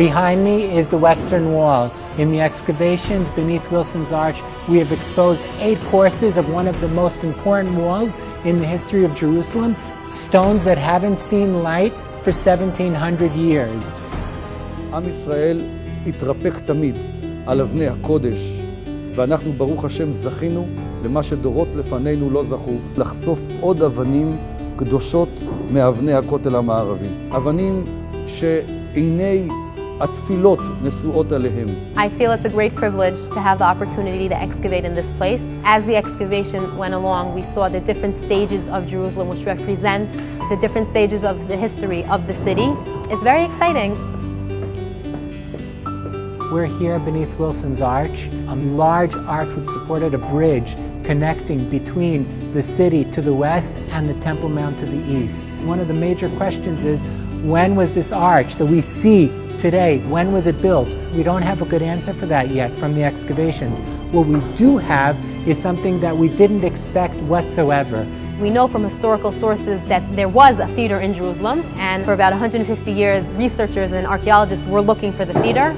Behind me is the Western Wall. In the excavations beneath Wilson's Arch, we have exposed 8 courses of one of the most important walls in the history of Jerusalem, stones that haven't seen light for 1700 years. עם ישראל התרפק תמיד על אבני הקודש, ואנחנו ברוך השם זכינו למה שדורות לפנינו לא זכו, לחשוף עוד אבנים קדושות מאבני הכותל המערבי. אבנים שעיני התפילות נשואות עליהם. I feel it's a great privilege to have the opportunity to excavate in this place. As the excavation went along, we saw the different stages of Jerusalem, which represent the different stages of the history of the city. It's very exciting. We're here beneath Wilson's Arch, a large arch which supported a bridge connecting between the city to the west and the Temple Mount to the east. One of the major questions is, when was this arch that we see today, when was it built? We don't have a good answer for that yet from the excavations. What we do have is something that we didn't expect whatsoever. We know from historical sources that there was a theater in Jerusalem, and for about 150 years, researchers and archaeologists were looking for the theater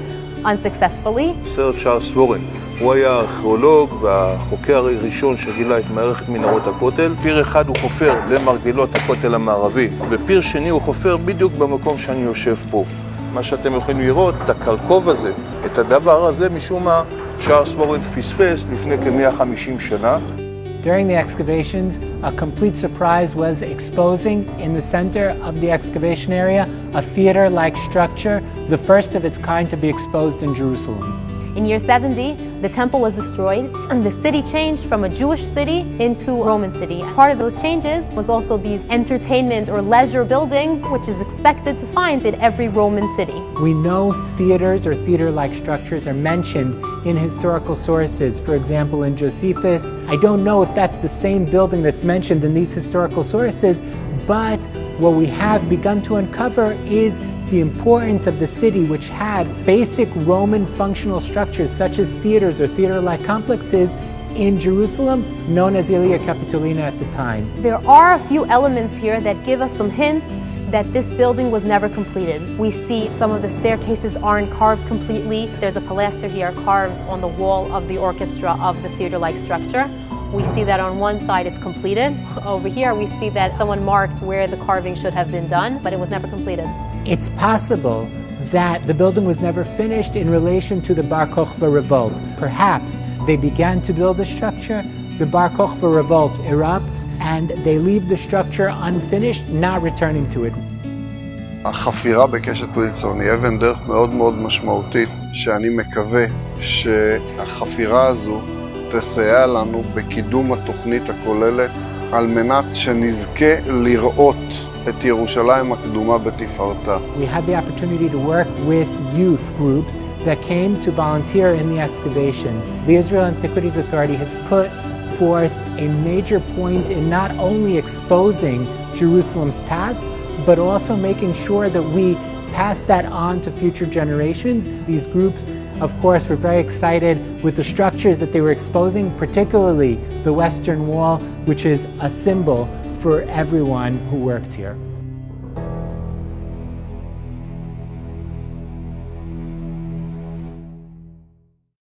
unsuccessfully. סר צ'ארלס וורן, הוא היה הארכיאולוג והחוקר הראשון שגילה את מערכת מנהרות הכותל. פיר אחד הוא חופר למרגלות הכותל המערבי, ופיר שני הוא חופר בדיוק במקום שאני יושב פה. מה שאתם יכולים לראות, את הקרקוב הזה, את הדבר הזה, משום מה צ'ארלס וורן פספס לפני כ-150 שנה. During the excavations, a complete surprise was exposing in the center of the excavation area a theater-like structure, the first of its kind to be exposed in Jerusalem. In year 70, the temple was destroyed, and the city changed from a Jewish city into a Roman city. Part of those changes was also these entertainment or leisure buildings, which is expected to find in every Roman city. We know theaters or theater-like structures are mentioned in historical sources. For example, in Josephus. I don't know if that's the same building that's mentioned in these historical sources, but what we have begun to uncover is the importance of the city, which had basic Roman functional structures such as theaters or theater-like complexes in Jerusalem, known as Ilia Capitolina at the time. There are a few elements here that give us some hints that this building was never completed. We see some of the staircases aren't carved completely. There's a pilaster here carved on the wall of the orchestra of the theater-like structure. We see that on one side it's completed. Over here we see that someone marked where the carving should have been done, but it was never completed. It's possible that the building was never finished in relation to the Bar Kokhba revolt. Perhaps they began to build the structure, the Bar Kokhba revolt erupts, and they leave the structure unfinished, not returning to it. החפירה בקשת ווילסון היא אבן דרך מאוד מאוד משמעותית, שאני מקווה שהחפירה הזו תסייע לנו בקידום התוכנית הכוללת, על מנת שנזכה לראות את ירושלים הקדומה בתפארתה. We had the opportunity to work with youth groups that came to volunteer in the excavations. The Israel Antiquities Authority has put forth a major point in not only exposing Jerusalem's past, but also making sure that we pass that on to future generations. These groups, of course, were very excited with the structures that they were exposing, particularly the Western Wall, which is a symbol for everyone who worked here.